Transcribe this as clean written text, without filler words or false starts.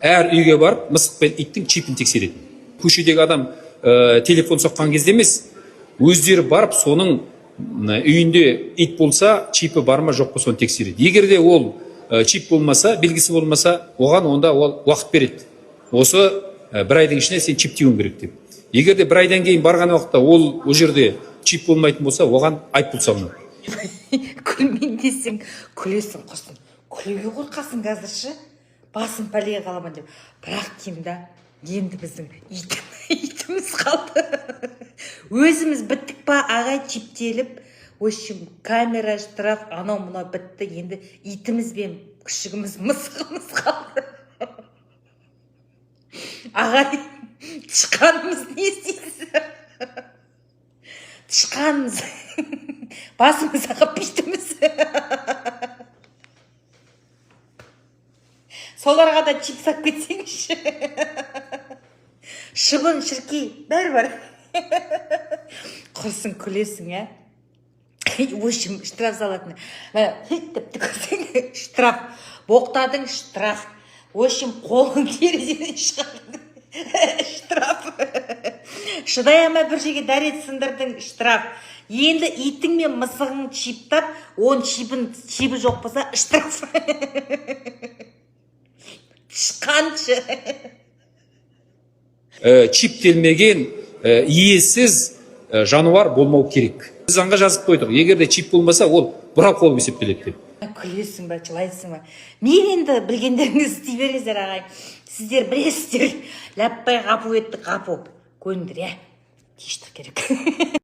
Әр үйге барып, мысық пен иттің чипін тексереді. Көшедегі адам телефон соққан кезде емес, өздері барып, соның үйінде ит болса, чипі бар ма жоқ па соны тексереді. Егер де ол чип болмаса, белгісі болмаса, оған онда ол уақыт береді. Осы бір айдың ішінде сен чип тиюің керек деп. Егер де бір айдан кейін барған уақытта ол жерде чип болмайтын болса, оған айыппұл салынады. Күлмейін десең, күлесің құрсын. Күлуге қорқасың қазірші. Басын пәлеге қаламан деп. Бірақ деймін да, енді біздің итіміз қалды. Өзіміз біттік па, ағай чиптеліп, өшім камера штраф, анау-мынау бітті. Енді итіміз бен күшігіміз, мысығымыз қалды. Ағай, тышқанымыз не істейсіз? Тышқанымыз басымыз ағып биттіміз. Соларға да чип сап кетсеңші. Шыбын, шіркей, бәрі бар. Құрсын күлесің, ә? Өшім, штраф салатын. Тіпті көрсең, штраф. Боқтадың, штраф. Өшім, қолың терезеден шығардың. Штраф. Шыдай ама бір жерге дәрет сындырдың, штраф. Енді итің мен мысығың чиптап, он чибі жоқ болса, штраф. Шыққаншы. Чиптелмеген, иесіз жануар болмау керек. Біз заңға жазып қойдық. Егер де чип болмаса, ол бұра қол есептеледі деп. Күлесің ба, жылайсың ба? Мен енді білгендеріңіз істей беріңіздер, ағай. Сіздер білесіздер. Ләппай ғапу етті, ғапу. Көндір, ә? Тиштік керек.